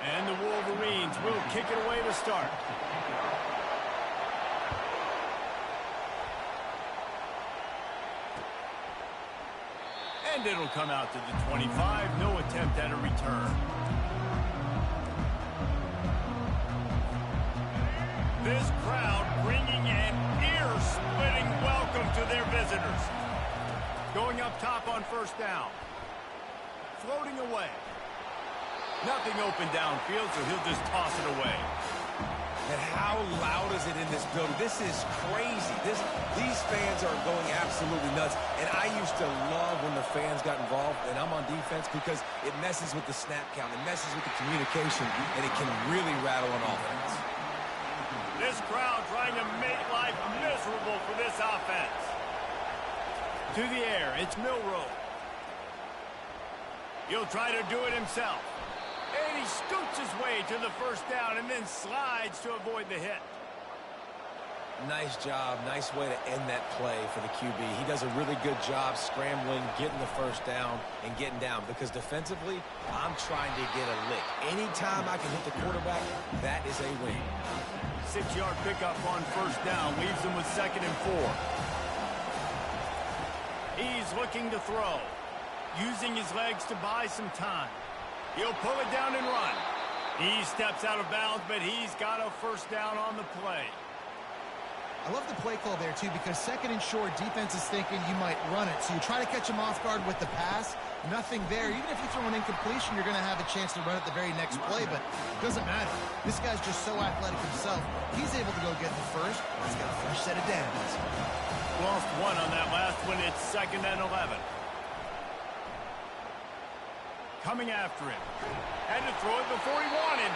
And the Wolverines will kick it away to start. And it'll come out to the 25. No attempt at a return. This crowd bringing an ear-splitting welcome to their visitors. Going up top on first down. Floating away. Nothing open downfield, so he'll just toss it away. And how loud is it in this building? This is crazy. These fans are going absolutely nuts. And I used to love when the fans got involved, and I'm on defense because it messes with the snap count. It messes with the communication, and it can really rattle on offense. This crowd trying to make life miserable for this offense. To the air, it's Milroe. He'll try to do it himself. And he scoots his way to the first down and then slides to avoid the hit. Nice job. Nice way to end that play for the QB. He does a really good job scrambling, getting the first down, and getting down. Because defensively, I'm trying to get a lick. Anytime I can hit the quarterback, that is a win. 6-yard pickup on first down. Leaves him with 2nd and 4. He's looking to throw. Using his legs to buy some time. He'll pull it down and run. He steps out of bounds, but he's got a first down on the play. I love the play call there, too, because 2nd and short, defense is thinking you might run it. So you try to catch him off guard with the pass. Nothing there. Even if you throw an incompletion, you're going to have a chance to run it the very next play, but it doesn't matter. This guy's just so athletic himself. He's able to go get the first. He's got a fresh set of downs. Lost one on that last one. It's 2nd and 11. Coming after him. Had to throw it before he wanted.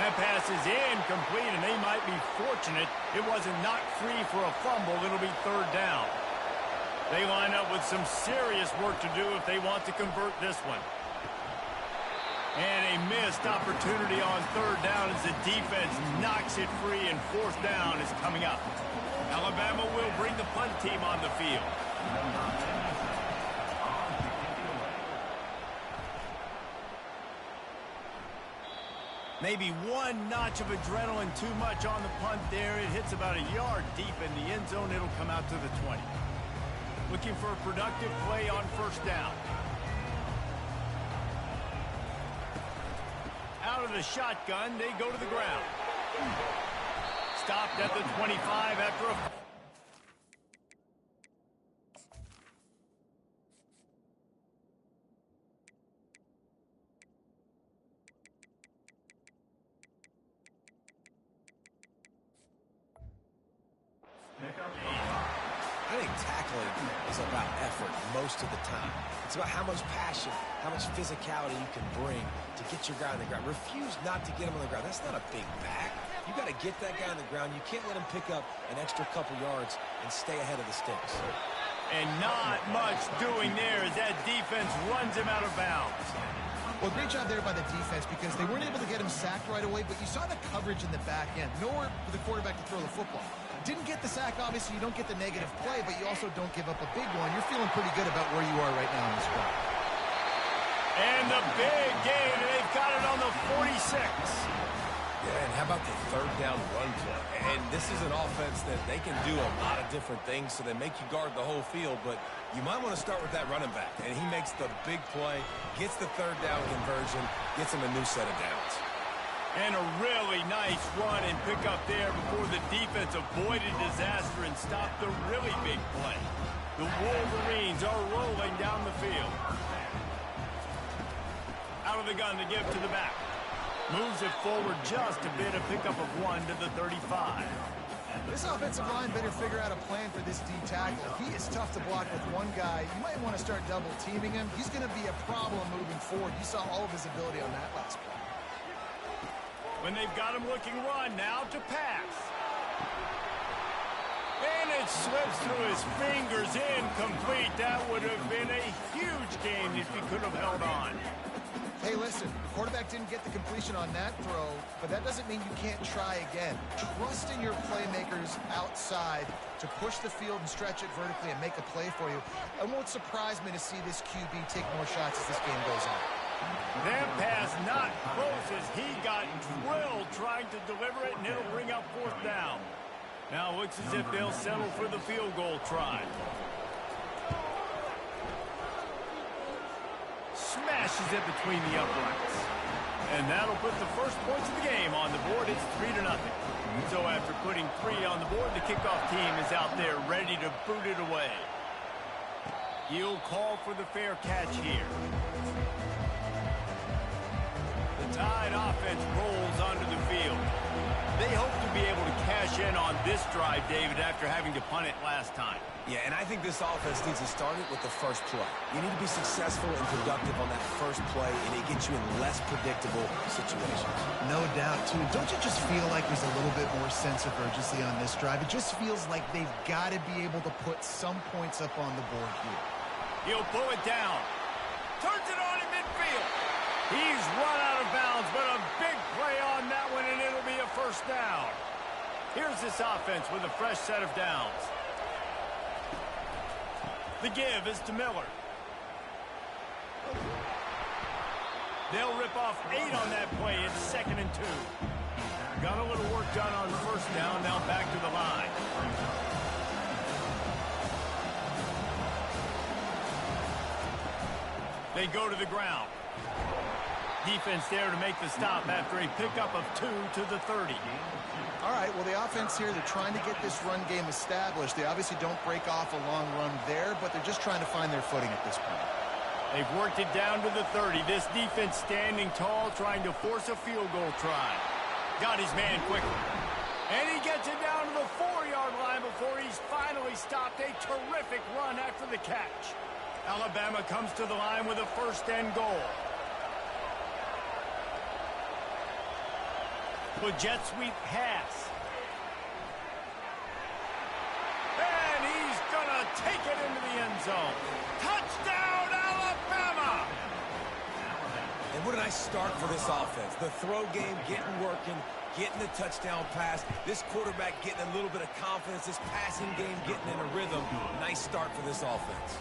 That pass is incomplete, and they might be fortunate it wasn't knocked free for a fumble. It'll be 3rd down. They line up with some serious work to do if they want to convert this one. And a missed opportunity on 3rd down as the defense knocks it free, and 4th down is coming up. Alabama will bring the punt team on the field. Maybe one notch of adrenaline too much on the punt there. It hits about a yard deep in the end zone. It'll come out to the 20. Looking for a productive play on first down. Out of the shotgun, they go to the ground. Stopped at the 25 after a... I think tackling is about effort most of the time. It's about how much passion, how much physicality you can bring to get your guy on the ground. Refuse not to get him on the ground. That's not a big back. You got to get that guy on the ground. You can't let him pick up an extra couple yards and stay ahead of the sticks. And not much doing there as that defense runs him out of bounds. Well, great job there by the defense because they weren't able to get him sacked right away, but you saw the coverage in the back end. Nowhere for the quarterback to throw the football. Didn't get the sack, obviously. You don't get the negative play, but you also don't give up a big one. You're feeling pretty good about where you are right now in this play. And the big gain, they've got it on the 46. Yeah, and how about the 3rd down run play? And this is an offense that they can do a lot of different things, so they make you guard the whole field, but you might want to start with that running back. And he makes the big play, gets the 3rd down conversion, gets him a new set of downs. And a really nice run and pick up there before the defense avoided disaster and stopped the really big play. The Wolverines are rolling down the field. Out of the gun to give to the back. Moves it forward just a bit, a pickup of 1 to the 35. This offensive line better figure out a plan for this D tackle. He is tough to block with one guy. You might want to start double teaming him. He's going to be a problem moving forward. You saw all of his ability on that last play. When they've got him looking run, now to pass. And it slips through his fingers, incomplete. That would have been a huge gain if he could have held on. Hey, listen, the quarterback didn't get the completion on that throw, but that doesn't mean you can't try again. Trust in your playmakers outside to push the field and stretch it vertically and make a play for you. It won't surprise me to see this QB take more shots as this game goes on. That pass not close as he got drilled trying to deliver it, and it'll bring up fourth down. Now it looks as if they'll settle for the field goal try. Smashes it between the uprights. And that'll put the first points of the game on the board. It's 3-0. So after putting 3 on the board, the kickoff team is out there ready to boot it away. He'll call for the fair catch here. The Tide offense rolls onto the field. They hope to be able to cash in on this drive, David, after having to punt it last time. Yeah, and I think this offense needs to start it with the first play. You need to be successful and productive on that first play, and it gets you in less predictable situations. No doubt, too. Don't you just feel like there's a little bit more sense of urgency on this drive? It just feels like they've got to be able to put some points up on the board here. He'll pull it down. Turns it on in midfield. He's run out of bounds, but a big play on that one, and it'll be a first down. Here's this offense with a fresh set of downs. The give is to Miller. They'll rip off 8 on that play. It's 2nd and 2. Got a little work done on first down. Now back to the line. They go to the ground. Defense there to make the stop after a pickup of 2 to the 30. All right, well, the offense here, they're trying to get this run game established. They obviously don't break off a long run there, but they're just trying to find their footing at this point. They've worked it down to the 30. This defense standing tall, trying to force a field goal try. Got his man quickly. And he gets it down to the 4-yard line before he's finally stopped. A terrific run after the catch. Alabama comes to the line with a 1st and goal. With jet sweep pass. And he's going to take it into the end zone. Touchdown, Alabama! And what a nice start for this offense. The throw game getting working, getting the touchdown pass. This quarterback getting a little bit of confidence. This passing game getting in a rhythm. Nice start for this offense.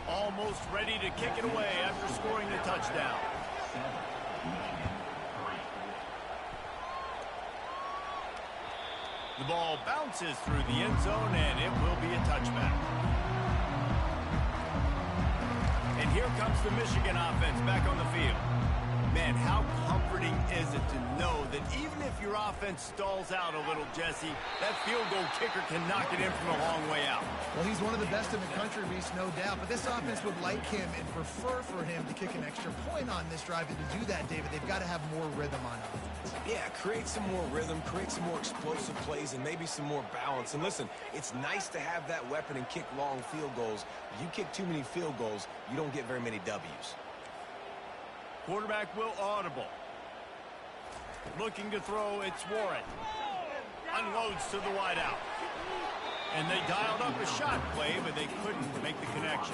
Almost ready to kick it away after scoring the touchdown. The ball bounces through the end zone, and it will be a touchback. And here comes the Michigan offense back on the field. Man, how comforting is it to know that even if your offense stalls out a little, Jesse, that field goal kicker can knock it in from a long way out. Well, he's one of the best in the country, Reese, no doubt. But this offense would like him and prefer for him to kick an extra point on this drive. And to do that, David, they've got to have more rhythm on offense. Yeah, create some more rhythm, create some more explosive plays, and maybe some more balance. And listen, it's nice to have that weapon and kick long field goals. If you kick too many field goals, you don't get very many W's. Quarterback will audible. Looking to throw, it's Warren. Unloads to the wideout. And they dialed up a shot play, but they couldn't make the connection.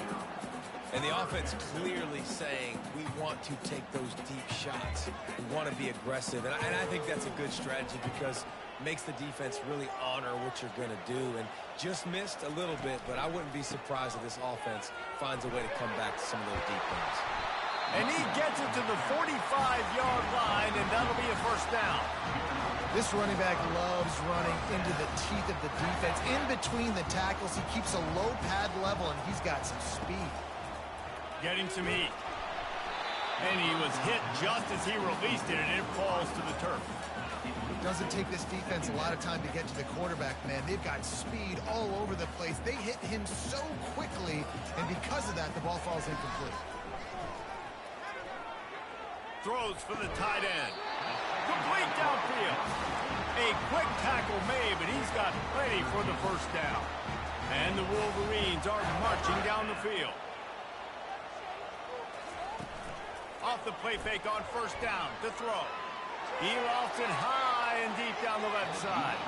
And the offense clearly saying, we want to take those deep shots. We want to be aggressive. And I think that's a good strategy because it makes the defense really honor what you're going to do. And just missed a little bit, but I wouldn't be surprised if this offense finds a way to come back to some of those deep ones. And he gets it to the 45-yard line, and that'll be a first down. This running back loves running into the teeth of the defense. In between the tackles, he keeps a low pad level, and he's got some speed. Getting some heat. And he was hit just as he released it, and it falls to the turf. It doesn't take this defense a lot of time to get to the quarterback, man. They've got speed all over the place. They hit him so quickly, and because of that, the ball falls incomplete. Throws for the tight end. Complete downfield. A quick tackle made, but he's got plenty for the first down. And the Wolverines are marching down the field. Off the play fake on first down to throw. He lofts it high and deep down the left side.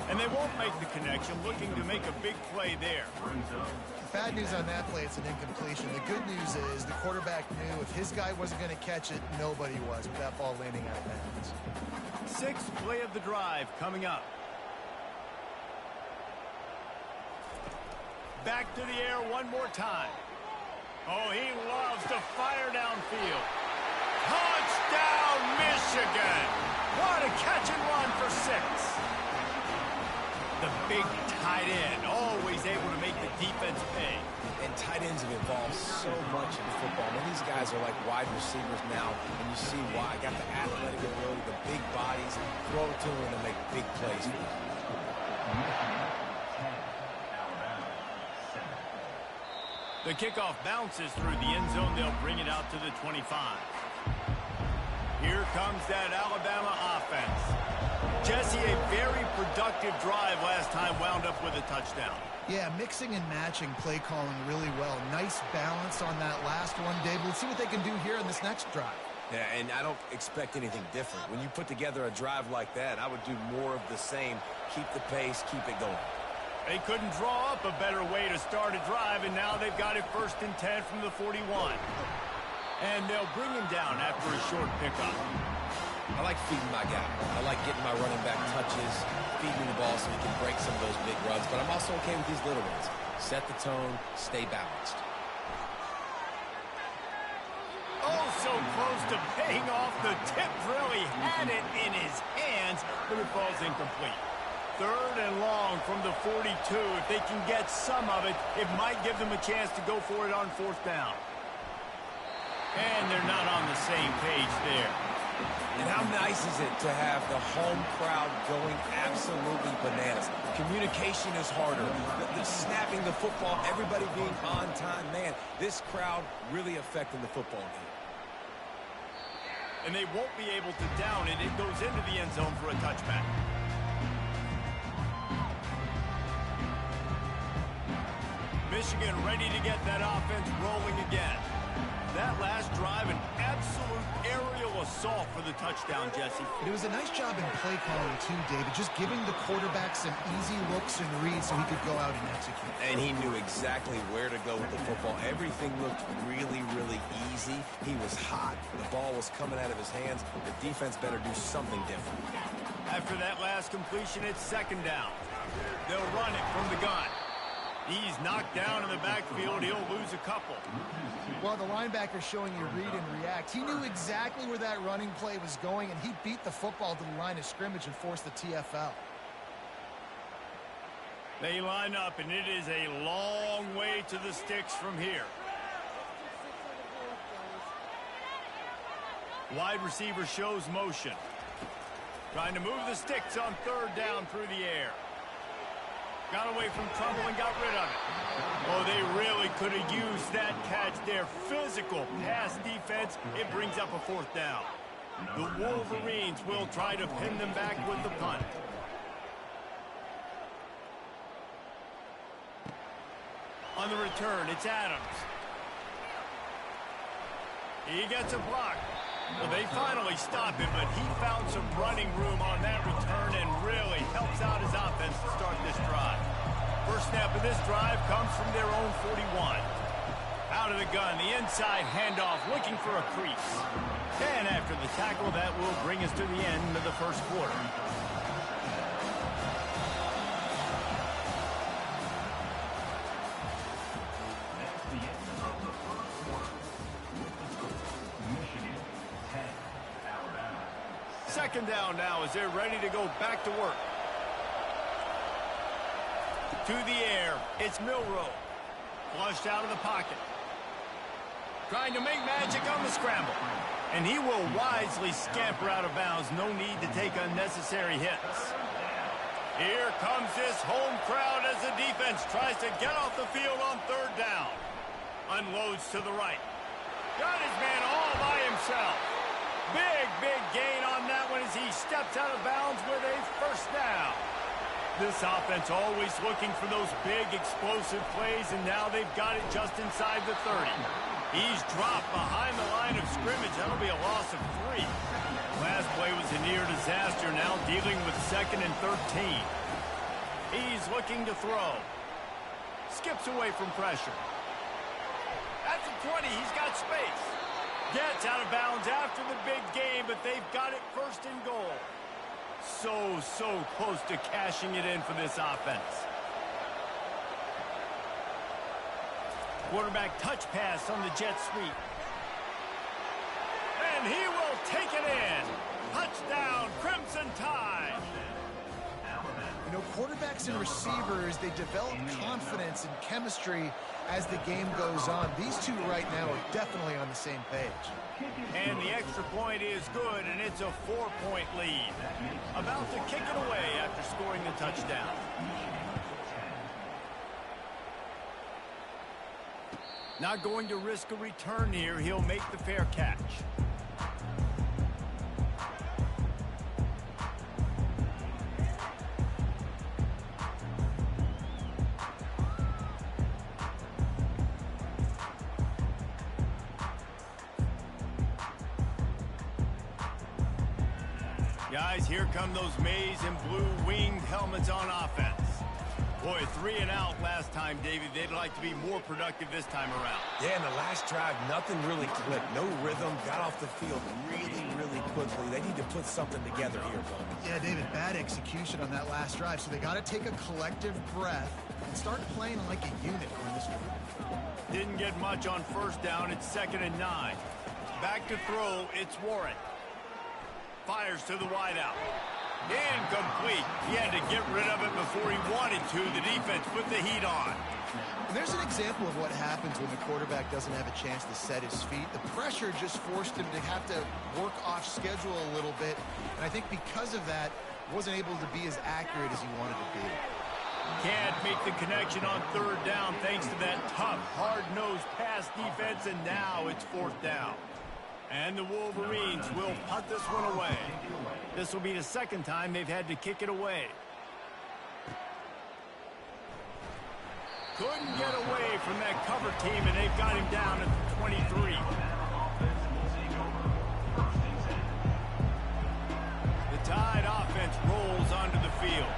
And they won't make the connection, looking to make a big play there. Bad news on that play, it's an incompletion. The good news is the quarterback knew if his guy wasn't going to catch it, nobody was with that ball landing out of bounds. Sixth play of the drive coming up. Back to the air one more time. Oh, he loves to fire downfield. Touchdown, Michigan! What a catch and run for 6. The big tight end, always able to make the defense pay. And tight ends have evolved so much in football. I mean, these guys are like wide receivers now, and you see why. Got the athletic ability, the big bodies, throw it to them and make big plays. The kickoff bounces through the end zone. They'll bring it out to the 25. Here comes that Alabama offense. Jesse, a very productive drive last time, wound up with a touchdown. Yeah, mixing and matching play calling really well. Nice balance on that last one, David. Let's see what they can do here in this next drive. Yeah, and I don't expect anything different. When you put together a drive like that, I would do more of the same. Keep the pace, keep it going. They couldn't draw up a better way to start a drive, and now they've got it 1st and 10 from the 41. And they'll bring him down after a short pickup. I like feeding my guy. I like getting my running back touches, feeding the ball so he can break some of those big runs. But I'm also okay with these little ones. Set the tone, stay balanced. Oh, so close to paying off. The tip really had it in his hands, but it falls incomplete. 3rd and long from the 42. If they can get some of it, it might give them a chance to go for it on 4th down. And they're not on the same page there. And how nice is it to have the home crowd going absolutely bananas? Communication is harder. The snapping the football, everybody being on time. Man, this crowd really affecting the football game. And they won't be able to down it. It goes into the end zone for a touchback. Michigan ready to get that offense rolling again. That last drive, an absolute aerial assault for the touchdown, Jesse. It was a nice job in play calling, too, David. Just giving the quarterback some easy looks and reads so he could go out and execute. And he knew exactly where to go with the football. Everything looked really, really easy. He was hot. The ball was coming out of his hands. The defense better do something different. After that last completion, it's 2nd down. They'll run it from the gun. He's knocked down in the backfield. He'll lose a couple. Well, the linebacker's showing you read and react. He knew exactly where that running play was going, and he beat the football to the line of scrimmage and forced the TFL. They line up, and it is a long way to the sticks from here. Wide receiver shows motion. Trying to move the sticks on 3rd down through the air. Got away from trouble and got rid of it. Oh, they really could have used that catch there. Physical pass defense. It brings up a 4th down. The Wolverines will try to pin them back with the punt. On the return, it's Adams. He gets a block. Well, they finally stop him, but he found some running room on that return and really helps out his offense to start this drive. First snap of this drive comes from their own 41. Out of the gun, the inside handoff, looking for a crease. And after the tackle, that will bring us to the end of the 1st quarter. Second down now as they're ready to go back to work. To the air, it's Milroe. Flushed out of the pocket. Trying to make magic on the scramble. And he will wisely scamper out of bounds. No need to take unnecessary hits. Here comes this home crowd as the defense tries to get off the field on 3rd down. Unloads to the right. Got his man all by himself. Big gain on that one as he steps out of bounds with a 1st down. This offense always looking for those big explosive plays, and now they've got it just inside the 30. He's dropped behind the line of scrimmage. That'll be a loss of 3. Last play was a near disaster, now dealing with 2nd and 13. He's looking to throw. Skips away from pressure. At the 20, he's got space. Gets out of bounds after the big game, but they've got it 1st and goal. So close to cashing it in for this offense. Quarterback touch pass on the jet sweep. And And he will take it in. Touchdown, Crimson Tide. You know, quarterbacks and receivers, they develop confidence and chemistry as the game goes on. These two right now are definitely on the same page. And the extra point is good, and it's a 4-point lead. About to kick it away after scoring the touchdown. Not going to risk a return here. He'll make the fair catch. Guys, here come those maize and blue winged helmets on offense. Boy, 3 and out last time, David. They'd like to be more productive this time around. Yeah, in the last drive, nothing really clicked. No rhythm, got off the field really quickly. They need to put something together here, Bowman. Yeah, David, bad execution on that last drive. So they got to take a collective breath and start playing like a unit on this one. Didn't get much on first down. It's 2nd and 9. Back to throw. It's Warren. Fires to the wideout. Incomplete. He had to get rid of it before he wanted to. The defense put the heat on. And there's an example of what happens when the quarterback doesn't have a chance to set his feet. The pressure just forced him to have to work off schedule a little bit. And I think because of that, wasn't able to be as accurate as he wanted to be. Can't make the connection on 3rd down thanks to that tough, hard-nosed pass defense, and now it's 4th down. And the Wolverines will punt this one away. This will be the 2nd time they've had to kick it away. Couldn't get away from that cover team, and they've got him down at the 23. The Tide offense rolls onto the field.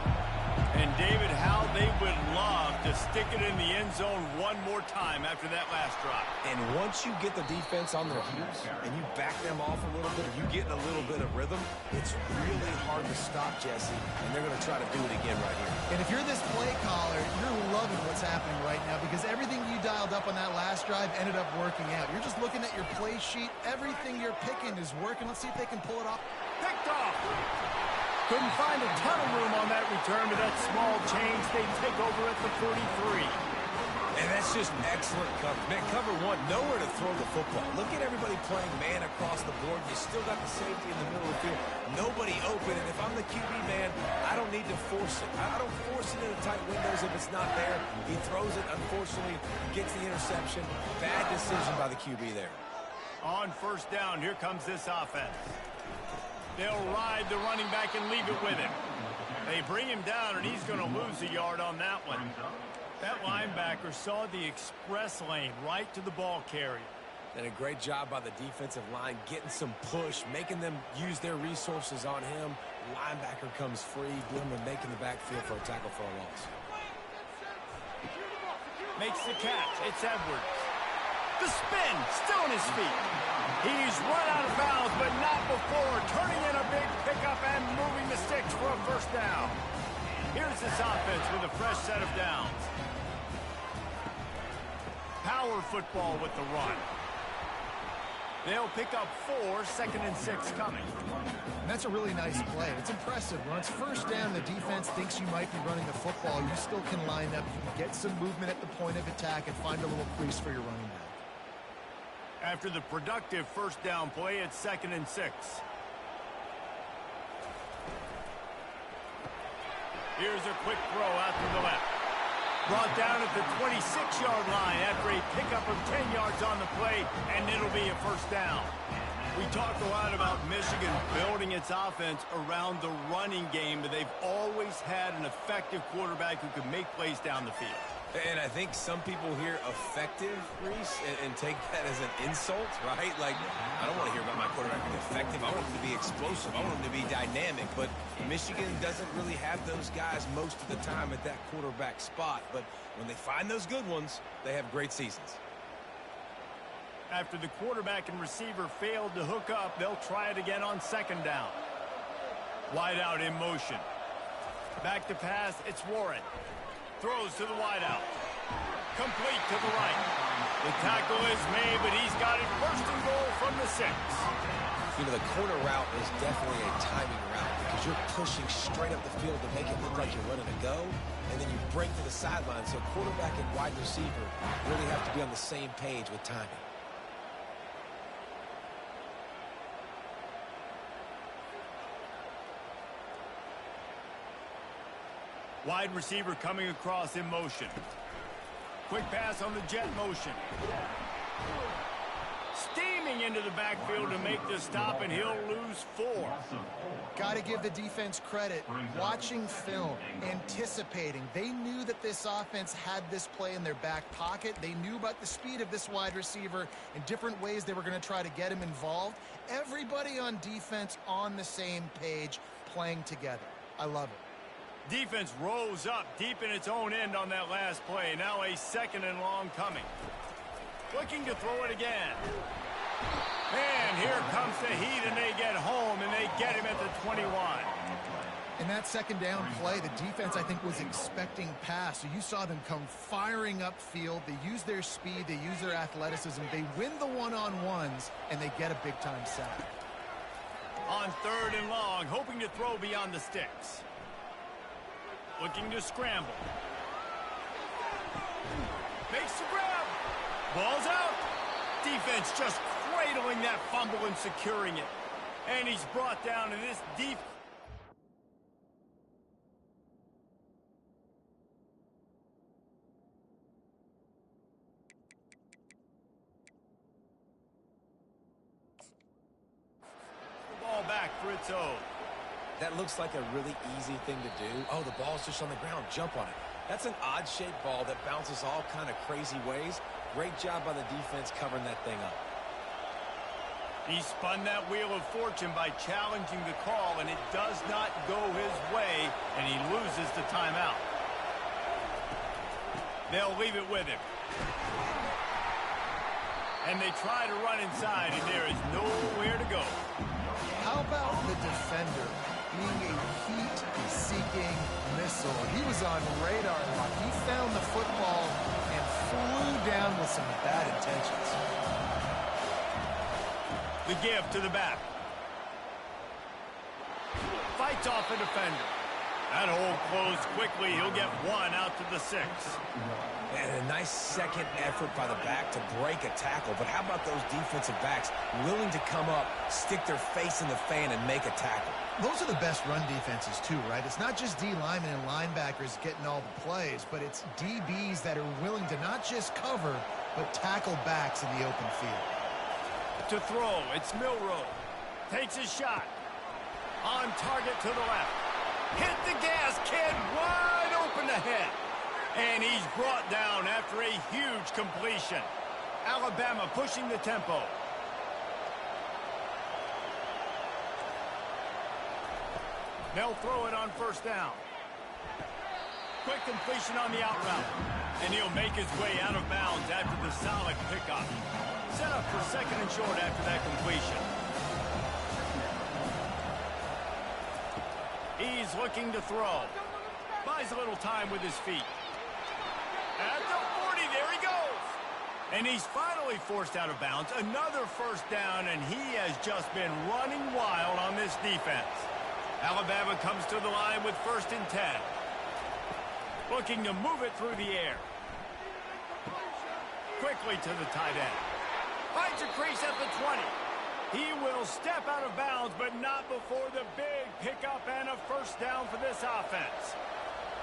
And David, how they would love to stick it in the end zone one more time after that last drive. And once you get the defense on their heels and you back them off a little bit, you get a little bit of rhythm, it's really hard to stop, Jesse, and they're going to try to do it again right here. And if you're this play caller, you're loving what's happening right now because everything you dialed up on that last drive ended up working out. You're just looking at your play sheet. Everything you're picking is working. Let's see if they can pull it off. Picked off. Couldn't find a ton of room on that return, but that small change, they take over at the 43. And that's just excellent coverage. Man, cover one, nowhere to throw the football. Look at everybody playing man across the board. You still got the safety in the middle of the field. Nobody open, and if I'm the QB, man, I don't need to force it. I don't force it into tight windows if it's not there. He throws it, unfortunately, gets the interception. Bad decision by the QB there. On 1st down, here comes this offense. They'll ride the running back and leave it with him. They bring him down, and he's going to lose a yard on that one. That linebacker saw the express lane right to the ball carrier. And a great job by the defensive line, getting some push, making them use their resources on him. Linebacker comes free, Bloomer making the backfield for a tackle for a loss. Makes the catch. It's Edwards. The spin, still on his feet. He's run out of bounds, but not before turning in a big pickup and moving the sticks for a 1st down. Here's this offense with a fresh set of downs. Power football with the run. They'll pick up 4, 2nd and 6 coming. And that's a really nice play. It's impressive. When it's 1st down, the defense thinks you might be running the football. You still can line up. You can get some movement at the point of attack and find a little crease for your running back. After the productive 1st down play, it's 2nd and 6. Here's a quick throw out to the left. Brought down at the 26-yard line after a pickup of 10 yards on the play, and it'll be a 1st down. We talked a lot about Michigan building its offense around the running game, but they've always had an effective quarterback who could make plays down the field. And I think some people hear effective, Reese, and take that as an insult, right? Like, I don't want to hear about my quarterback being effective. I want him to be explosive. I want him to be dynamic. But Michigan doesn't really have those guys most of the time at that quarterback spot. But when they find those good ones, they have great seasons. After the quarterback and receiver failed to hook up, they'll try it again on 2nd down. Wide out in motion. Back to pass, it's Warren. Throws to the wideout. Complete to the right. The tackle is made, but he's got it 1st and goal from the 6. You know, the corner route is definitely a timing route because you're pushing straight up the field to make it look like you're running a go, and then you break to the sideline. So quarterback and wide receiver really have to be on the same page with timing. Wide receiver coming across in motion. Quick pass on the jet motion. Steaming into the backfield to make the stop, and he'll lose 4. Got to give the defense credit. Watching film, anticipating. They knew that this offense had this play in their back pocket. They knew about the speed of this wide receiver and different ways they were going to try to get him involved. Everybody on defense on the same page, playing together. I love it. Defense rose up deep in its own end on that last play. Now a 2nd and long coming. Looking to throw it again. And here comes the heat, and they get home, and they get him at the 21. In that 2nd down play, the defense, I think, was expecting pass. So you saw them come firing upfield. They use their speed. They use their athleticism. They win the one-on-ones, and they get a big-time sack. On 3rd and long, hoping to throw beyond the sticks. Looking to scramble. Makes the grab. Ball's out. Defense just cradling that fumble and securing it. And he's brought down to this deep. The ball back for its own. That looks like a really easy thing to do. Oh, the ball's just on the ground. Jump on it. That's an odd-shaped ball that bounces all kind of crazy ways. Great job by the defense covering that thing up. He spun that wheel of fortune by challenging the call, and it does not go his way, and he loses the timeout. They'll leave it with him. And they try to run inside, and there is nowhere to go. How about the defender being a heat-seeking missile? He was on radar lock. He found the football and flew down with some bad intentions. The give to the back. Fights off a defender. That hole closed quickly. He'll get 1 out to the 6. And a nice second effort by the back to break a tackle. But how about those defensive backs willing to come up, stick their face in the fan, and make a tackle? Those are the best run defenses, too, right? It's not just D linemen and linebackers getting all the plays, but it's DBs that are willing to not just cover, but tackle backs in the open field. To throw, it's Milroe. Takes his shot. On target to the left. Hit the gas, kid. Wide open ahead. And he's brought down after a huge completion. Alabama pushing the tempo. They'll throw it on 1st down. Quick completion on the out route. And he'll make his way out of bounds after the solid pickup. Set up for 2nd and short after that completion. He's looking to throw. Buys a little time with his feet. At the 40, there he goes. And he's finally forced out of bounds. Another 1st down, and he has just been running wild on this defense. Alabama comes to the line with 1st and 10. Looking to move it through the air. Quickly to the tight end. Finds a crease at the 20. He will step out of bounds, but not before the big pickup and a 1st down for this offense.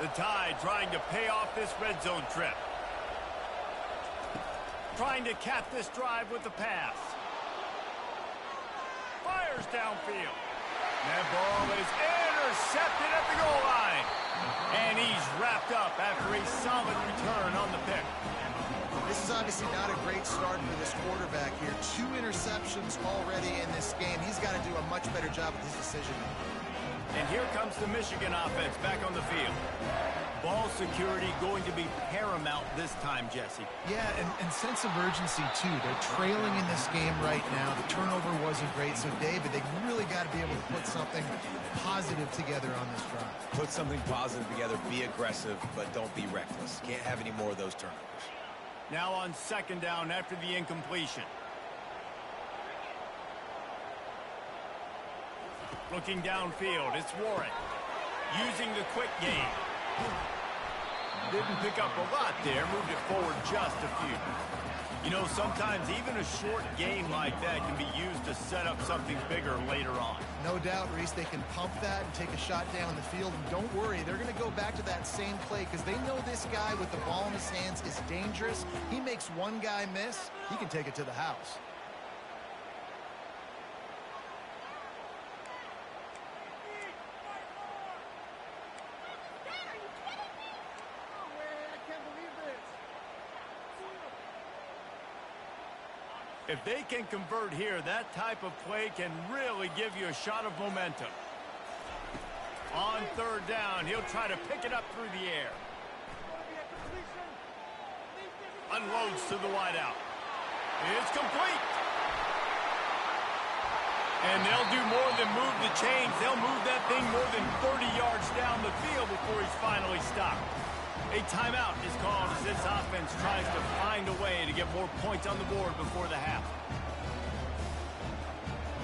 The Tide trying to pay off this red zone trip. Trying to cap this drive with the pass. Fires downfield. That ball is intercepted at the goal line. And he's wrapped up after a solid return on the pick. This is obviously not a great start for this quarterback here. 2 interceptions already in this game. He's got to do a much better job with his decision. And here comes the Michigan offense back on the field. Ball security going to be paramount this time, Jesse. Yeah, and sense of urgency, too. They're trailing in this game right now. The turnover wasn't great. So, David, they really got to be able to put something positive together on this drive. Put something positive together. Be aggressive, but don't be reckless. Can't have any more of those turnovers. Now on 2nd down after the incompletion. Looking downfield, it's Warren. Using the quick game. Didn't pick up a lot there, moved it forward just a few. You know, sometimes even a short game like that can be used to set up something bigger later on. No doubt, Reese, they can pump that and take a shot down the field. And don't worry, they're going to go back to that same play because they know this guy with the ball in his hands is dangerous. He makes one guy miss, he can take it to the house. If they can convert here, that type of play can really give you a shot of momentum. On third down, he'll try to pick it up through the air. Unloads to the wideout. It's complete. And they'll do more than move the chains. They'll move that thing more than 30 yards down the field before he's finally stopped. A timeout is called as this offense tries to find a way to get more points on the board before the half.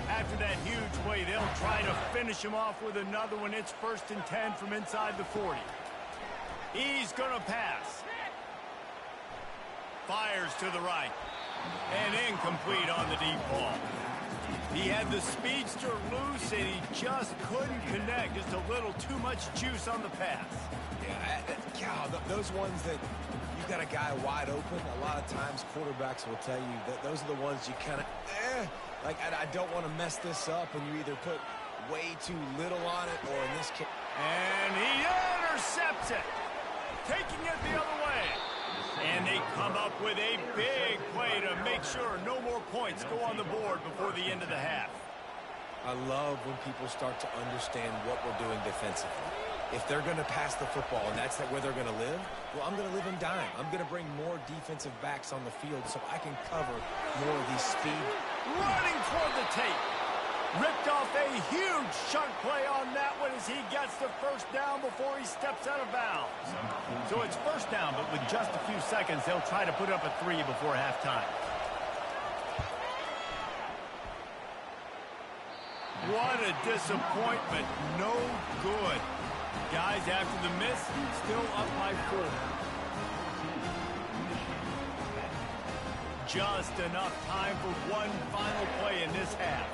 After that huge play, they'll try to finish him off with another one. It's 1st and 10 from inside the 40. He's going to pass. Fires to the right. And incomplete on the deep ball. He had the speedster loose, and he just couldn't connect. Just a little too much juice on the pass. Yeah, those ones that you've got a guy wide open, a lot of times quarterbacks will tell you that those are the ones you kind of, like, I don't want to mess this up, and you either put way too little on it, or in this case. And he intercepts it, taking it the other way. And they come up with a big play to make sure no more points go on the board before the end of the half. I love when people start to understand what we're doing defensively. If they're going to pass the football and that's where they're going to live, well, I'm going to live in dime. I'm going to bring more defensive backs on the field so I can cover more of these speed. Running toward the tape. Ripped off a huge chunk play on that one as he gets the first down before he steps out of bounds. So it's first down, but with just a few seconds, they'll try to put up a 3 before halftime. What a disappointment. No good. Guys, after the miss, still up by 4. Just enough time for one final play in this half.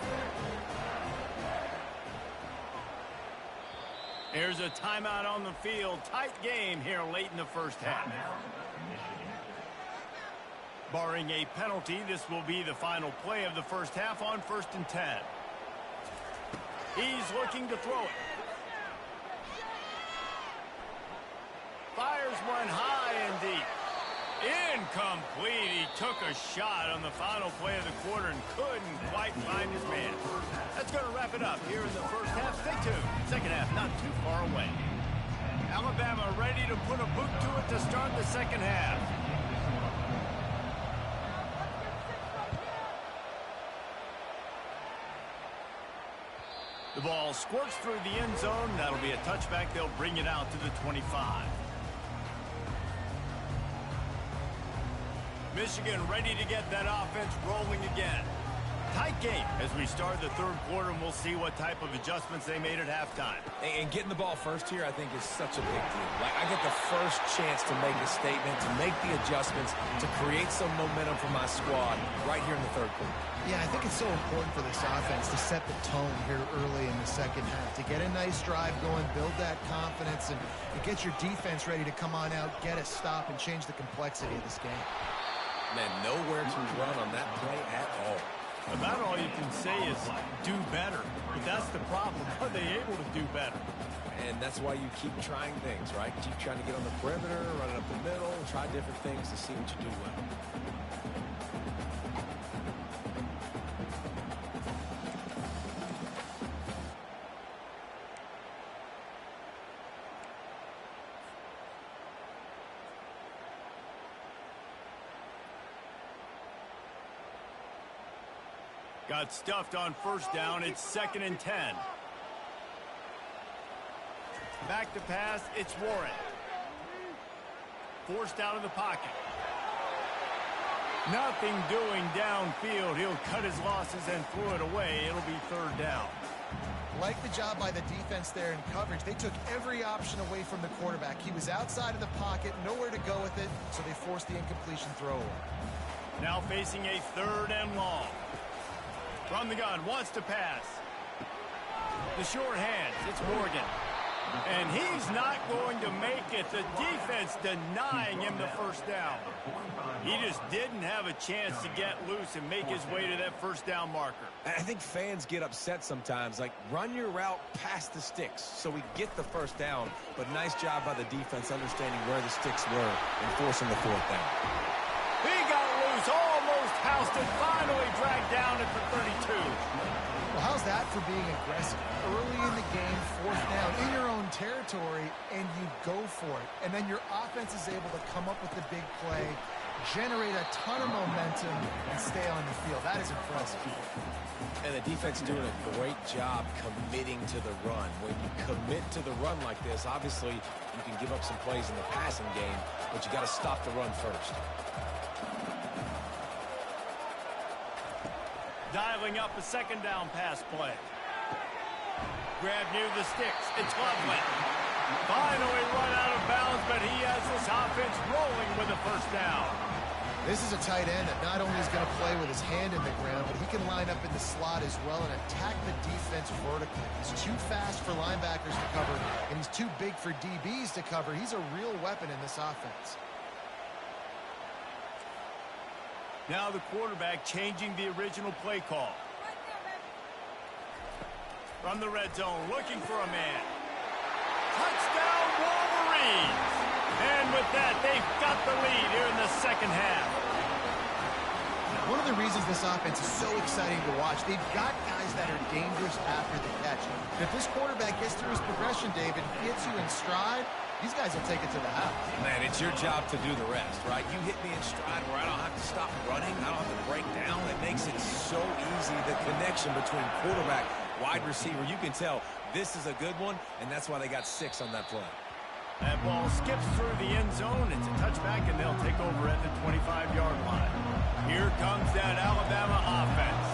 There's a timeout on the field. Tight game here late in the first half. Barring a penalty, this will be the final play of the first half on 1st and 10. He's looking to throw it. Fires one high and deep. Incomplete. He took a shot on the final play of the quarter and couldn't quite find his man. That's going to wrap it up here in the first half. Stay tuned. Second half not too far away. Alabama ready to put a boot to it to start the second half. The ball squirts through the end zone. That'll be a touchback. They'll bring it out to the 25. Michigan ready to get that offense rolling again. Tight game as we start the third quarter, and we'll see what type of adjustments they made at halftime. And getting the ball first here, I think, is such a big deal. Like, I get the first chance to make a statement, to make the adjustments, to create some momentum for my squad right here in the third quarter. Yeah, I think it's so important for this offense to set the tone here early in the second half, to get a nice drive going, build that confidence, and get your defense ready to come on out, get a stop, and change the complexity of this game. Man, nowhere to run on that play at all. About all you can say is do better. But that's the problem. Are they able to do better? And that's why you keep trying things, right? Keep trying to get on the perimeter, run it up the middle, try different things to see what you do well. Got stuffed on first down. It's 2nd and 10. Back to pass. It's Warren. Forced out of the pocket. Nothing doing downfield. He'll cut his losses and throw it away. It'll be 3rd down. Like the job by the defense there in coverage. They took every option away from the quarterback. He was outside of the pocket, nowhere to go with it, so they forced the incompletion throw away. Now facing a 3rd and long. From the gun, wants to pass. The short hands, it's Morgan. And he's not going to make it. The defense denying him the first down. He just didn't have a chance to get loose and make his way to that first down marker. I think fans get upset sometimes, like run your route past the sticks so we get the first down. But nice job by the defense understanding where the sticks were and forcing the 4th down. He got loose, almost housed it, finally dragged down at the 32. Well, how's that for being aggressive? Early in the game, 4th down in your own territory, and you go for it. And then your offense is able to come up with the big play, generate a ton of momentum, and stay on the field. That is impressive. And the defense doing a great job committing to the run. When you commit to the run like this, obviously you can give up some plays in the passing game, but you got to stop the run first. Dialing up a 2nd down pass play. Grab near the sticks. It's Loveland. Finally run out of bounds, but he has this offense rolling with a 1st down. This is a tight end that not only is going to play with his hand in the ground, but he can line up in the slot as well and attack the defense vertically. He's too fast for linebackers to cover, and he's too big for DBs to cover. He's a real weapon in this offense. Now the quarterback changing the original play call. From the red zone, looking for a man. Touchdown, Wolverines! And with that, they've got the lead here in the 2nd half. One of the reasons this offense is so exciting to watch, they've got guys that are dangerous after the catch. If this quarterback gets through his progression, David, gets you in stride, these guys will take it to the house. Man, it's your job to do the rest, right? You hit me in stride where I don't have to stop running. I don't have to break down. It makes it so easy, the connection between quarterback, wide receiver. You can tell this is a good one, and that's why they got 6 on that play. That ball skips through the end zone. It's a touchback, and they'll take over at the 25-yard line. Here comes that Alabama offense.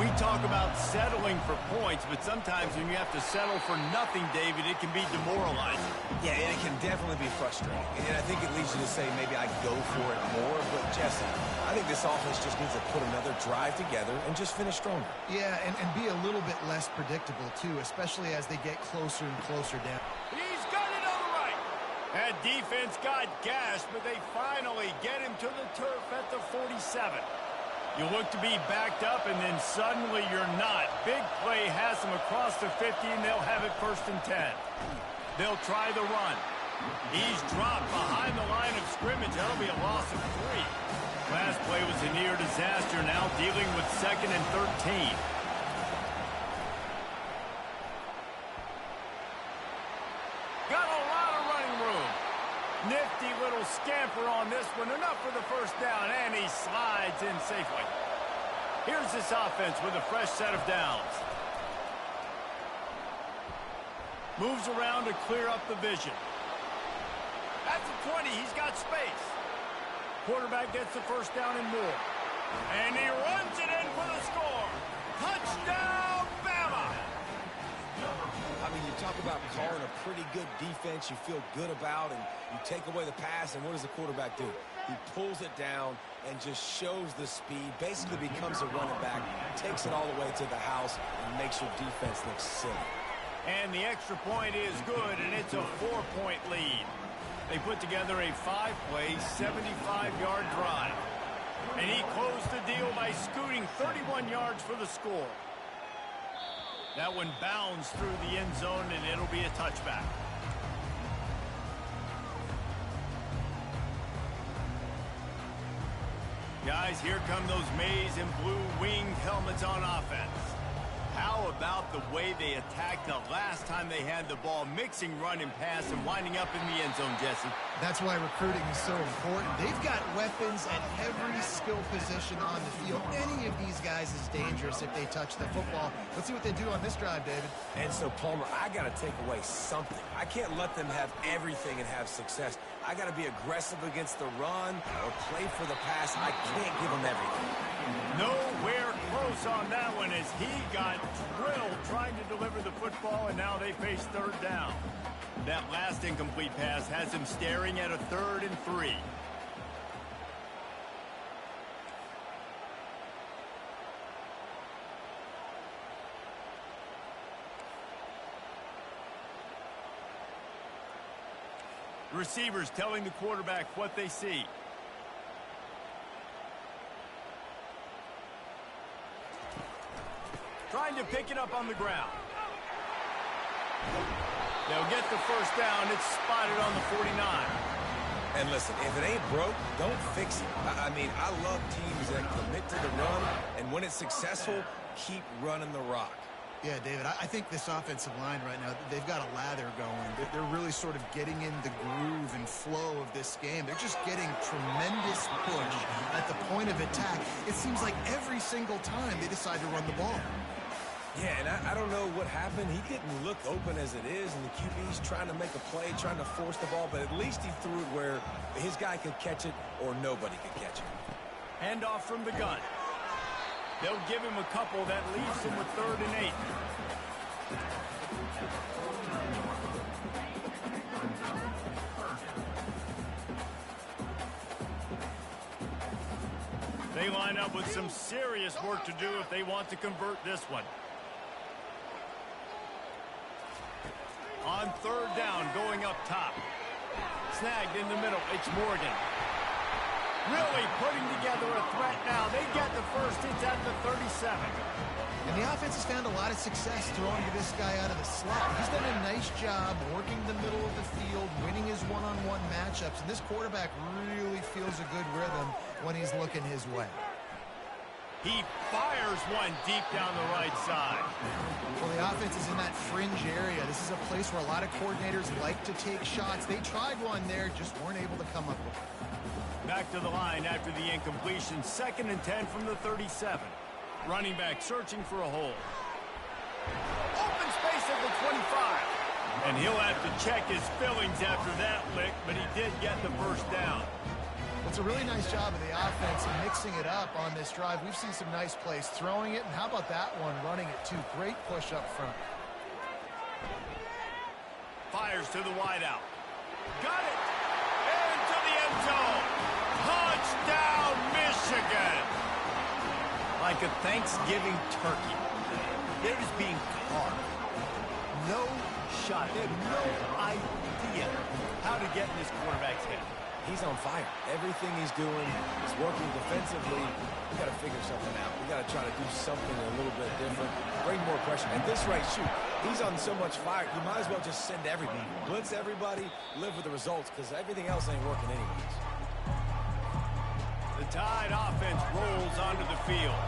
We talk about settling for points, but sometimes when you have to settle for nothing, David, it can be demoralizing. Yeah, and it can definitely be frustrating. And I think it leads you to say maybe I go for it more. But, Jesse, I think this offense just needs to put another drive together and just finish stronger. Yeah, and be a little bit less predictable, too, especially as they get closer and closer down. He's got it on the right. That defense got gashed, but they finally get him to the turf at the 47. You look to be backed up, and then suddenly you're not. Big play has them across the 50, and they'll have it 1st and 10. They'll try the run. He's dropped behind the line of scrimmage. That'll be a loss of 3. Last play was a near disaster, now dealing with 2nd and 13. Got a lot of running room. Nifty little scamper on this one. Enough for the 1st down, and he slides in safely. Here's this offense with a fresh set of downs. Moves around to clear up the vision. At the 20, he's got space. Quarterback gets the 1st down and more. And he runs it in for the score. Touchdown, Bama! I mean, you talk about calling a pretty good defense you feel good about, and you take away the pass, and what does the quarterback do? He pulls it down and just shows the speed, basically becomes a running back, takes it all the way to the house, and makes your defense look silly. And the extra point is good, and it's a 4-point lead. They put together a 5-play, 75-yard drive. And he closed the deal by scooting 31 yards for the score. That one bounds through the end zone, and it'll be a touchback. Guys, here come those maize and blue winged helmets on offense. How about the way they attacked the last time they had the ball, mixing run and pass and winding up in the end zone, Jesse? That's why recruiting is so important. They've got weapons at every skill position on the field. Any of these guys is dangerous if they touch the football. Let's see what they do on this drive, David. And so, Palmer, I got to take away something. I can't let them have everything and have success. I got to be aggressive against the run or play for the pass. I can't give them everything. Nowhere close close on that one as he got drilled trying to deliver the football, and now they face third down. That last incomplete pass has him staring at a 3rd and 3. Receivers telling the quarterback what they see. Trying to pick it up on the ground. They'll get the first down. It's spotted on the 49. And listen, if it ain't broke, don't fix it. I mean, I love teams that commit to the run, and when it's successful, keep running the rock. Yeah, David, I think this offensive line right now, they've got a lather going. They're really sort of getting in the groove and flow of this game. They're just getting tremendous push at the point of attack. It seems like every single time they decide to run the ball. Yeah, and I don't know what happened. He didn't look open as it is, and the QB's trying to make a play, trying to force the ball, but at least he threw it where his guy could catch it or nobody could catch it. Handoff from the gun. They'll give him a couple. That leaves him with 3rd and 8. They line up with some serious work to do if they want to convert this one. On 3rd down, going up top. Snagged in the middle. It's Morgan. Really putting together a threat now. They get the first. It's at the 37. And the offense has found a lot of success throwing to this guy out of the slot. He's done a nice job working the middle of the field, winning his one-on-one matchups. And this quarterback really feels a good rhythm when he's looking his way. He fires one deep down the right side. Well, the offense is in that fringe area. This is a place where a lot of coordinators like to take shots. They tried one there, just weren't able to come up with it. Back to the line after the incompletion. 2nd and 10 from the 37. Running back searching for a hole. Open space at the 25. And he'll have to check his fillings after that lick, but he did get the first down. It's a really nice job of the offense mixing it up on this drive. We've seen some nice plays throwing it, and how about that one running it too? Great push up front. Fires to the wideout. Got it! Into the end zone. Touchdown, Michigan! Like a Thanksgiving turkey. They're just being carved. No shot. They have no idea how to get in this quarterback's head. He's on fire. Everything he's doing is working defensively. We got to figure something out. We got to try to do something a little bit different. Bring more pressure. At this rate, shoot, he's on so much fire. You might as well just send everybody. Blitz everybody, live with the results, because everything else ain't working anyways. The Tide offense rolls onto the field.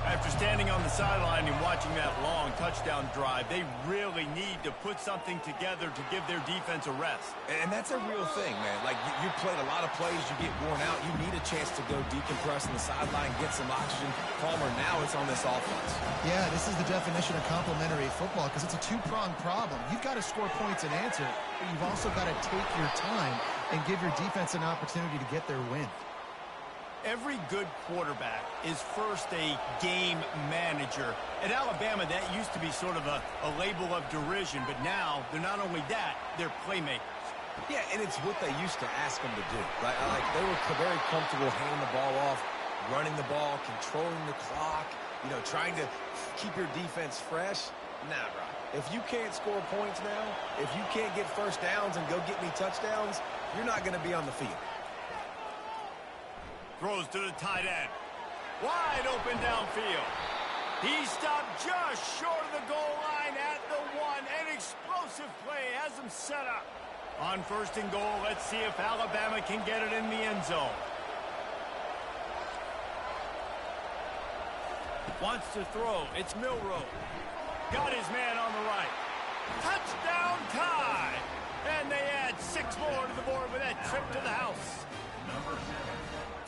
After standing on the sideline and watching that long touchdown drive, they really need to put something together to give their defense a rest. And that's a real thing, man. Like, you played a lot of plays, you get worn out. You need a chance to go decompress on the sideline, get some oxygen. Palmer, now it's on this offense. Yeah, this is the definition of complementary football because it's a two-pronged problem. You've got to score points and answer, but you've also got to take your time and give your defense an opportunity to get their win. Every good quarterback is first a game manager. At Alabama, that used to be sort of a label of derision, but now they're not only that, they're playmakers. Yeah, and it's what they used to ask them to do. Like they were very comfortable handing the ball off, running the ball, controlling the clock, trying to keep your defense fresh. Nah, bro. If you can't score points now, if you can't get first downs and go get me touchdowns, you're not going to be on the field. Throws to the tight end. Wide open downfield. He stopped just short of the goal line at the 1. An explosive play has him set up. On 1st and goal, let's see if Alabama can get it in the end zone. Wants to throw. It's Milroe. Got his man on the right. Touchdown Tide. And they add 6 more to the board with that trip to the house.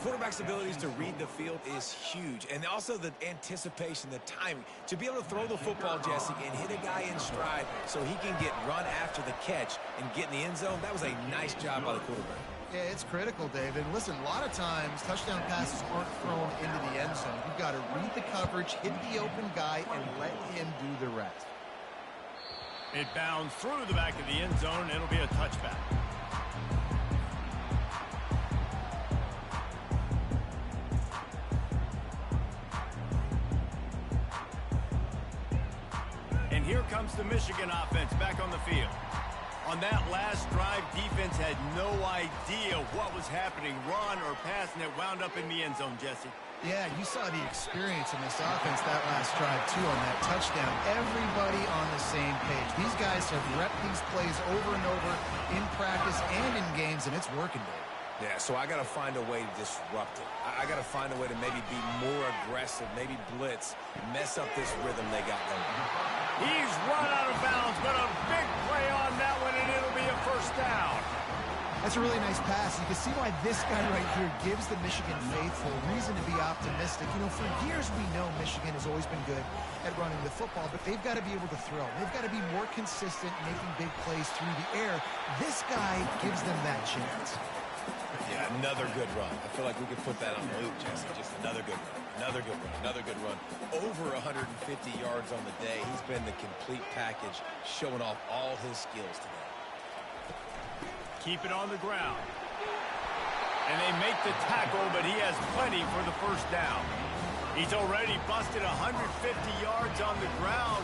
Quarterback's abilities to read the field is huge, and also the anticipation, the timing. To be able to throw the football, Jesse, and hit a guy in stride so he can get run after the catch and get in the end zone, that was a nice job by the quarterback. Yeah, it's critical, David. And listen, a lot of times touchdown passes aren't thrown into the end zone. You've got to read the coverage, hit the open guy, and let him do the rest. It bounds through the back of the end zone. It'll be a touchback. And here comes the Michigan offense back on the field. On that last drive, defense had no idea what was happening, run or pass, and it wound up in the end zone, Jesse. Yeah, you saw the experience in this offense that last drive, too, on that touchdown. Everybody on the same page. These guys have repped these plays over and over in practice and in games, and it's working, Dave. Yeah, so I got to find a way to disrupt it. I got to find a way to maybe be more aggressive, maybe blitz, mess up this rhythm they got going. He's run out of bounds, but a big play on that one, and it'll be a first down. That's a really nice pass. You can see why this guy right here gives the Michigan faithful reason to be optimistic. You know, for years we know Michigan has always been good at running the football, but they've got to be able to throw. They've got to be more consistent, making big plays through the air. This guy gives them that chance. Yeah, another good run. I feel like we could put that on loop, Jesse. Just another good run, another good run, another good run. Over 150 yards on the day. He's been the complete package, showing off all his skills today. Keep it on the ground. And they make the tackle, but he has plenty for the first down. He's already busted 150 yards on the ground.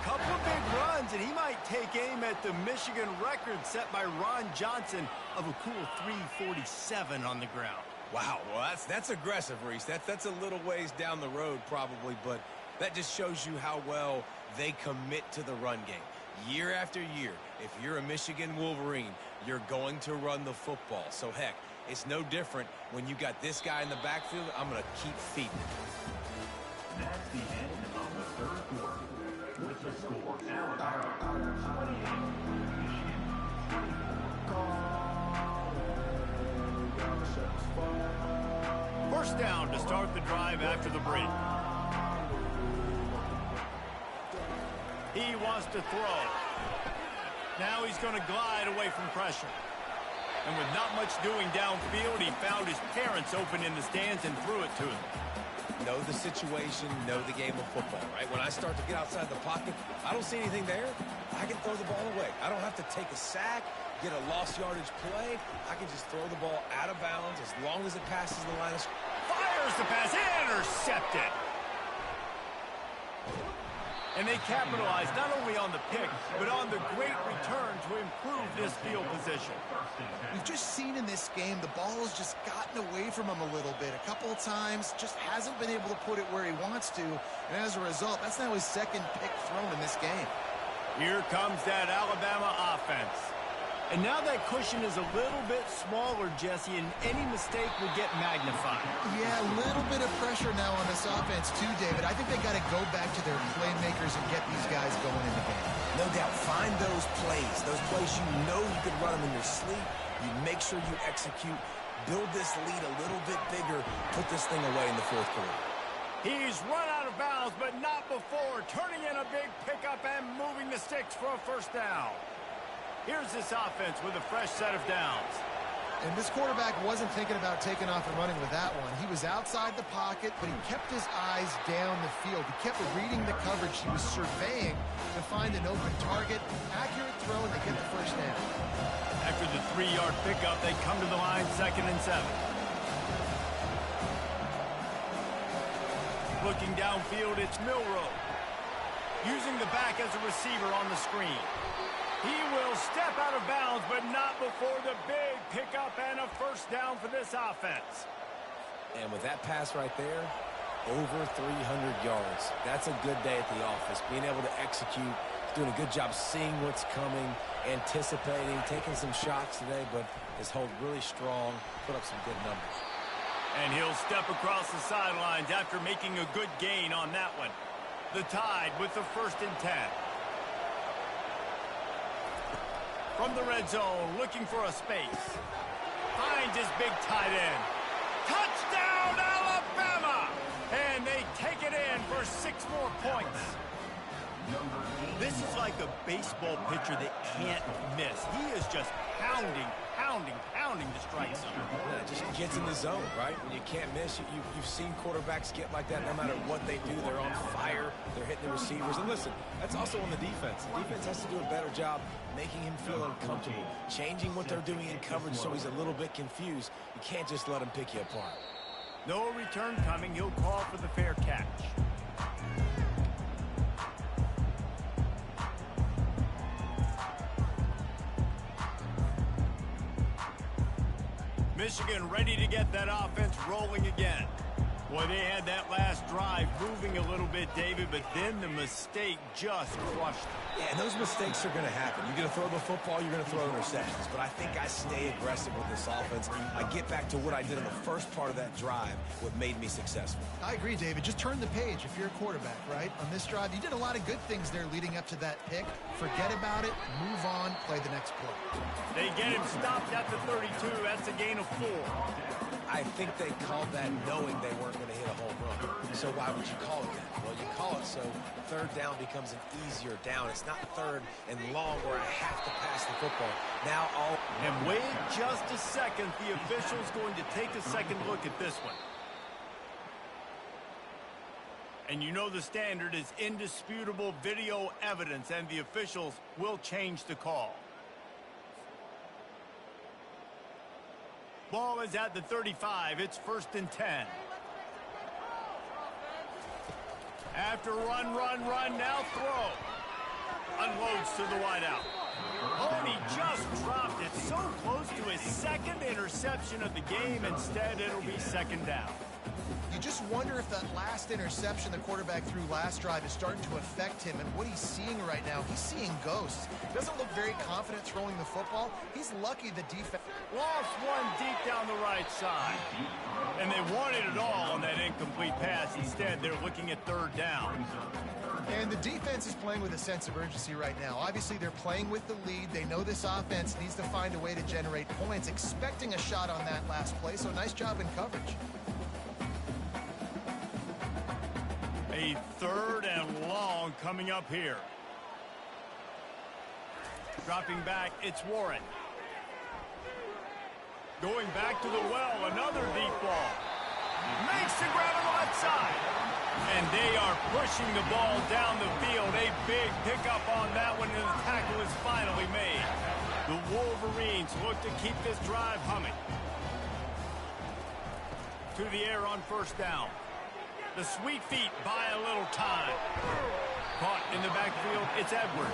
Couple of big runs, and he might take aim at the Michigan record set by Ron Johnson of a cool 347 on the ground. Wow, well, that's aggressive, Reese. That's a little ways down the road probably, but that just shows you how well they commit to the run game. Year after year, if you're a Michigan Wolverine, you're going to run the football. So, heck, it's no different when you got this guy in the backfield. I'm going to keep feeding it. That's the end of the third quarter. With the score, Alabama 28, Michigan 24. First down to start the drive after the break. He wants to throw. Now he's going to glide away from pressure. And with not much doing downfield, he found his parents open in the stands and threw it to him. Know the situation, know the game of football, right? When I start to get outside the pocket, I don't see anything there. I can throw the ball away. I don't have to take a sack, get a lost yardage play. I can just throw the ball out of bounds as long as it passes the line of scrimmage. Fires the pass, intercepted. And they capitalized not only on the pick, but on the great return to improve this field position. We've just seen in this game the ball has just gotten away from him a little bit. A couple of times, just hasn't been able to put it where he wants to. And as a result, that's now his second pick thrown in this game. Here comes that Alabama offense. And now that cushion is a little bit smaller, Jesse, and any mistake would get magnified. Yeah, a little bit of pressure now on this offense too, David. I think they got to go back to their playmakers and get these guys going in the game. No doubt, find those plays you know you can run them in your sleep. You make sure you execute, build this lead a little bit bigger, put this thing away in the fourth quarter. He's run out of bounds, but not before, turning in a big pickup and moving the sticks for a first down. Here's this offense with a fresh set of downs. And this quarterback wasn't thinking about taking off and running with that one. He was outside the pocket, but he kept his eyes down the field. He kept reading the coverage. He was surveying to find an open target. Accurate throw, and they get the first down. After the 3-yard pickup, they come to the line 2nd and 7. Looking downfield, it's Milroe. Using the back as a receiver on the screen. He will step out of bounds, but not before the big pickup and a first down for this offense. And with that pass right there, over 300 yards. That's a good day at the office. Being able to execute, doing a good job seeing what's coming, anticipating, taking some shots today, but his hold really strong, put up some good numbers. And he'll step across the sidelines after making a good gain on that one. The Tide with the 1st and 10. From the red zone, looking for a space. Finds his big tight end. Touchdown, Alabama! And they take it in for 6 more points. This is like a baseball pitcher that can't miss. He is just pounding the strike zone. Yeah, it just gets in the zone, right? When you can't miss, you've seen quarterbacks get like that no matter what they do. They're on fire. They're hitting the receivers. And listen, that's also on the defense. The defense has to do a better job making him feel uncomfortable, changing what they're doing in coverage so he's a little bit confused. You can't just let him pick you apart. No return coming. He'll call for the fair catch. Michigan ready to get that offense rolling again. Boy, they had that last drive moving a little bit, David, but then the mistake just crushed them. Yeah, and those mistakes are going to happen. You're going to throw the football, you're going to throw interceptions. But I think I stay aggressive with this offense. I get back to what I did in the first part of that drive, what made me successful. I agree, David. Just turn the page if you're a quarterback, right? On this drive, you did a lot of good things there leading up to that pick. Forget about it, move on, play the next play. They get him stopped at the 32. That's a gain of 4. I think they called that knowing they weren't going to hit a home run. So why would you call it that? Well, you call it so third down becomes an easier down. It's not third and long where I have to pass the football. Now And wait just a second. The official's going to take a second look at this one. And you know the standard is indisputable video evidence, and the officials will change the call. Ball is at the 35. It's 1st and 10. After run, now throw. Unloads to the wideout. Oh, and he just dropped it so close to his second interception of the game. Instead, it'll be 2nd down. You just wonder if that last interception the quarterback threw last drive is starting to affect him and what he's seeing right now. He's seeing ghosts. He doesn't look very confident throwing the football. He's lucky the defense Lost one deep down the right side. And they wanted it all on that incomplete pass. Instead, they're looking at 3rd down. And the defense is playing with a sense of urgency right now. Obviously, they're playing with the lead. They know this offense needs to find a way to generate points, expecting a shot on that last play. So nice job in coverage. A 3rd and long coming up here. Dropping back, it's Warren. Going back to the well, another deep ball. Makes the grab on the left side. And they are pushing the ball down the field. A big pickup on that one, and the tackle is finally made. The Wolverines look to keep this drive humming. To the air on 1st down. The sweet feet buy a little time. Caught in the backfield, it's Edwards.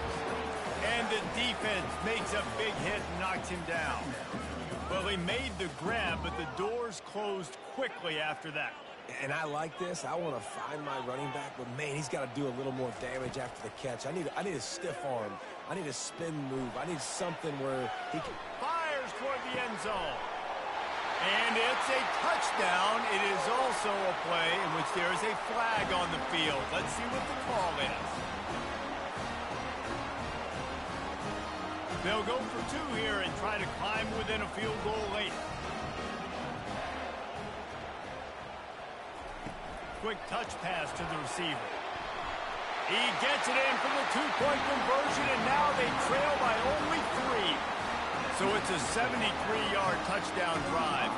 And the defense makes a big hit and knocks him down. Well, they made the grab, but the doors closed quickly after that. And I like this. I want to find my running back, but man, he's got to do a little more damage after the catch. I need a stiff arm. I need a spin move. I need something where he can... Fires toward the end zone. And it's a touchdown. It is also a play in which there is a flag on the field. Let's see what the call is. They'll go for 2 here and try to climb within a field goal late. Quick touch pass to the receiver. He gets it in for the 2-point conversion, and now they trail by only 3. So it's a 73-yard touchdown drive.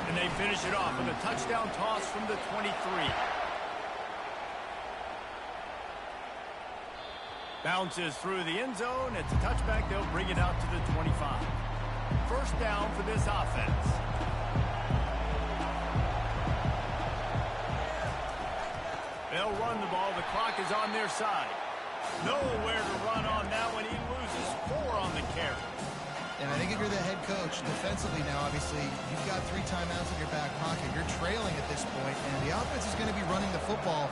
And they finish it off with a touchdown toss from the 23. Bounces through the end zone. It's a touchback. They'll bring it out to the 25. 1st down for this offense. They'll run the ball. The clock is on their side. Nowhere to run on that one. He loses 4 on the carry. And I think if you're the head coach, defensively now, obviously, you've got 3 timeouts in your back pocket. You're trailing at this point, and the offense is going to be running the football,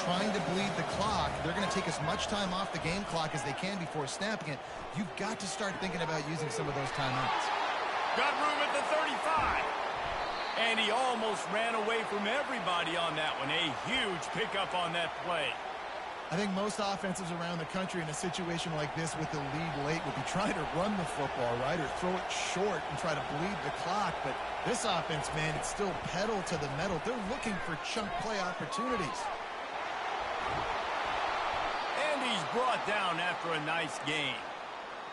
trying to bleed the clock. They're going to take as much time off the game clock as they can before snapping it. You've got to start thinking about using some of those timeouts. Got room at the 35. And he almost ran away from everybody on that one. A huge pickup on that play. I think most offenses around the country in a situation like this with the lead late would be trying to run the football, right, or throw it short and try to bleed the clock. But this offense, man, it's still pedal to the metal. They're looking for chunk play opportunities. And he brought down after a nice gain.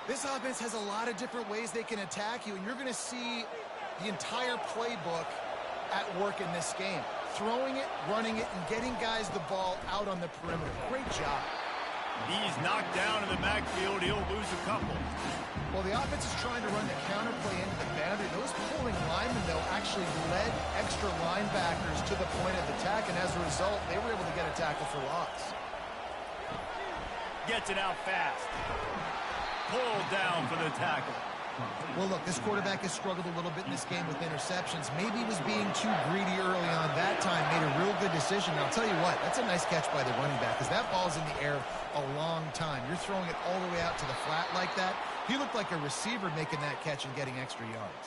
This offense has a lot of different ways they can attack you, and you're going to see the entire playbook at work in this game. Throwing it, running it, and getting guys the ball out on the perimeter. Great job. He's knocked down in the backfield. He'll lose a couple. Well, the offense is trying to run the counterplay into the boundary. Those pulling linemen, though, actually led extra linebackers to the point of attack, and as a result, they were able to get a tackle for loss. Gets it out fast. Pulled down for the tackle. Well, look, this quarterback has struggled a little bit in this game with interceptions. Maybe he was being too greedy early on that time, made a real good decision. And I'll tell you what, that's a nice catch by the running back because that ball's in the air a long time. You're throwing it all the way out to the flat like that. He looked like a receiver making that catch and getting extra yards.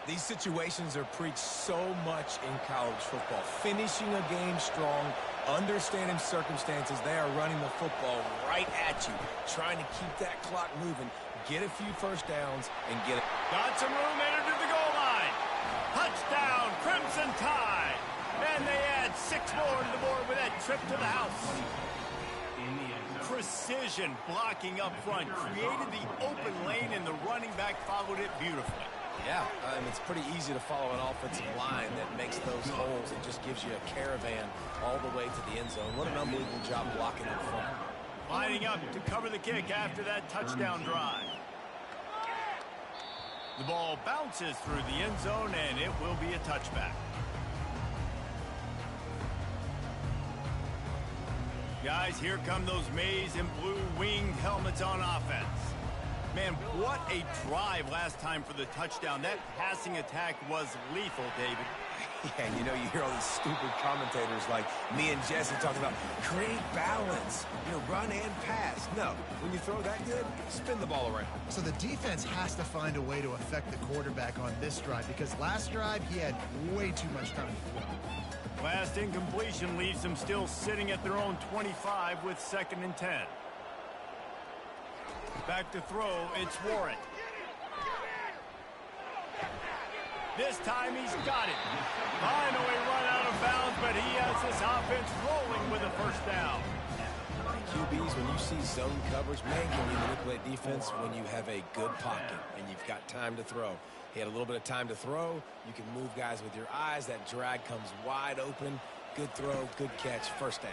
These situations are preached so much in college football. Finishing a game strong, understanding circumstances. They are running the football right at you, trying to keep that clock moving, get a few first downs, and get it. Got some room, entered to the goal line. Touchdown, Crimson Tide. And they add 6 more to the board with that trip to the house. Precision blocking up front, created the open lane, and the running back followed it beautifully. Yeah, it's pretty easy to follow an offensive line that makes those holes. It just gives you a caravan all the way to the end zone. What an unbelievable job blocking up front. Lining up to cover the kick after that touchdown drive. The ball bounces through the end zone, and it will be a touchback. Guys, here come those maize and blue winged helmets on offense. Man, what a drive last time for the touchdown. That passing attack was lethal, David. Yeah, you know, you hear all these stupid commentators like me and Jesse talking about create balance, run and pass. No, when you throw that good, spin the ball around. So the defense has to find a way to affect the quarterback on this drive because last drive he had way too much time to throw. Last incompletion leaves them still sitting at their own 25 with 2nd and 10. Back to throw, it's Warren. This time he's got it. Finally run out of bounds, but he has this offense rolling with a first down. QBs, when you see zone coverage, man, can you manipulate defense when you have a good pocket and you've got time to throw. He had a little bit of time to throw. You can move guys with your eyes. That drag comes wide open. Good throw, good catch, first down.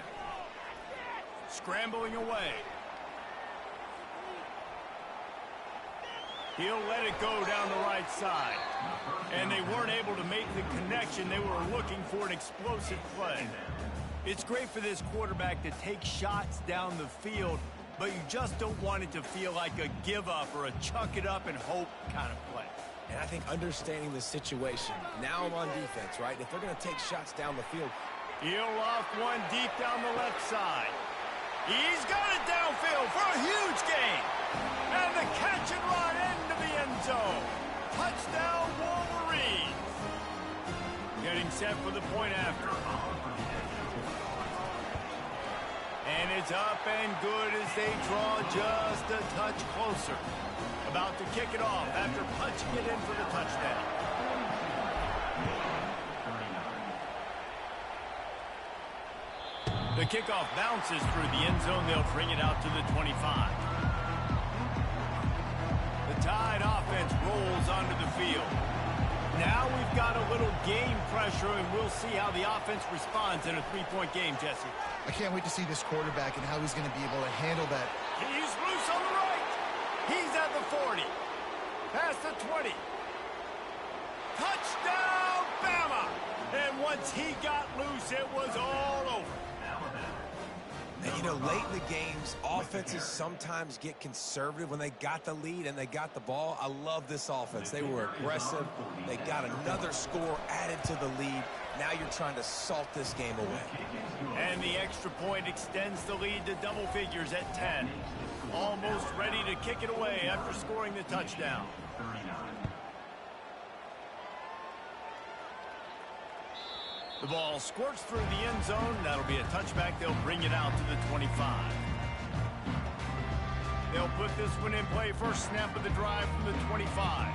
Scrambling away. He'll let it go down the right side. And they weren't able to make the connection. They were looking for an explosive play. It's great for this quarterback to take shots down the field, but you just don't want it to feel like a give-up or a chuck it up and hope kind of play. And I think understanding the situation, now I'm on defense, right? If they're going to take shots down the field. He'll loft one deep down the left side. He's got it downfield for a huge gain. And the catch and run into the end zone. Touchdown, Wolverines. Getting set for the point after. And it's up and good as they draw just a touch closer. About to kick it off after punching it in for the touchdown. The kickoff bounces through the end zone. They'll bring it out to the 25. The Tide offense rolls onto the field. Now we've got a little game pressure, and we'll see how the offense responds in a 3-point game, Jesse. I can't wait to see this quarterback and how he's going to be able to handle that. He's loose on the right. He's at the 40. Past the 20. Touchdown, Bama! And once he got loose, it was all over. And, late in the games, offenses sometimes get conservative when they got the lead and they got the ball. I love this offense. They were aggressive. They got another score added to the lead. Now you're trying to salt this game away. And the extra point extends the lead to double figures at 10. Almost ready to kick it away after scoring the touchdown. The ball squirts through the end zone. That'll be a touchback. They'll bring it out to the 25. They'll put this one in play. First snap of the drive from the 25.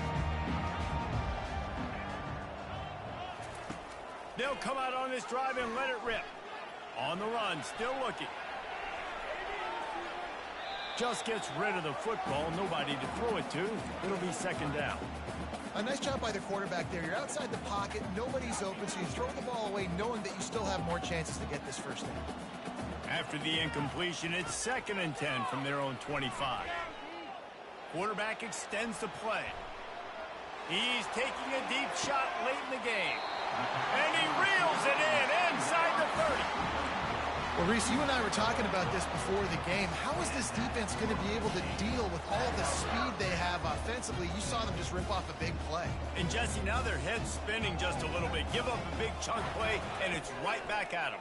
They'll come out on this drive and let it rip. On the run, still looking. just gets rid of the football. Nobody to throw it to. It'll be second down. A nice job by the quarterback there. You're outside the pocket. Nobody's open, so you throw the ball away knowing that you still have more chances to get this first down. After the incompletion, it's 2nd and 10 from their own 25. Quarterback extends the play. He's taking a deep shot late in the game. And he reels it in inside the 30. Well, Reese, you and I were talking about this before the game. How is this defense going to be able to deal with all the speed they have offensively? You saw them just rip off a big play. And, Jesse, now their head's spinning just a little bit. Give up a big chunk play, and it's right back at them.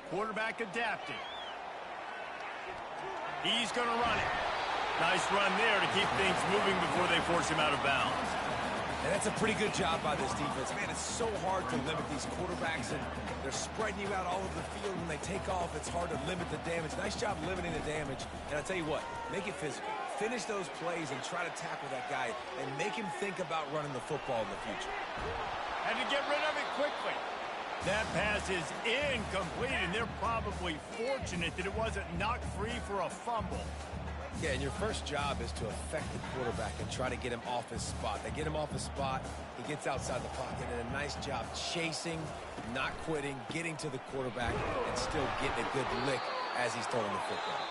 Quarterback adapting. He's going to run it. Nice run there to keep things moving before they force him out of bounds. And that's a pretty good job by this defense. Man, it's so hard to limit these quarterbacks, and they're spreading you out all over the field. When they take off, it's hard to limit the damage. Nice job limiting the damage. And I'll tell you what, make it physical. Finish those plays and try to tackle that guy and make him think about running the football in the future. Had to get rid of it quickly. That pass is incomplete, and they're probably fortunate that it wasn't knocked free for a fumble. Yeah, and your first job is to affect the quarterback and try to get him off his spot. They get him off his spot, he gets outside the pocket, and a nice job chasing, not quitting, getting to the quarterback, and still getting a good lick as he's throwing the football.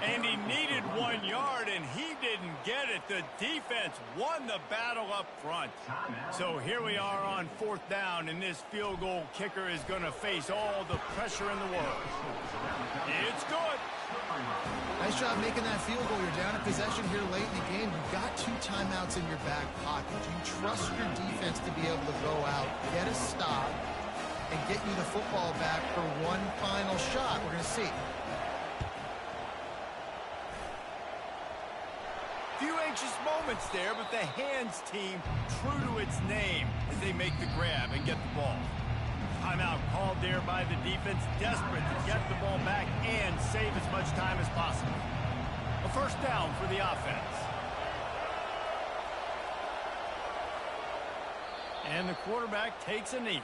And he needed 1 yard, and he didn't get it. The defense won the battle up front. So here we are on 4th down, and this field goal kicker is going to face all the pressure in the world. It's good. Nice job making that field goal. You're down in possession here late in the game. You've got 2 timeouts in your back pocket. Do you trust your defense to be able to go out, get a stop, and get you the football back for one final shot? We're going to see. Few anxious moments there, but the hands team true to its name as they make the grab and get the ball. Timeout called there by the defense, desperate to get the ball back and save as much time as possible. A first down for the offense. And the quarterback takes a knee.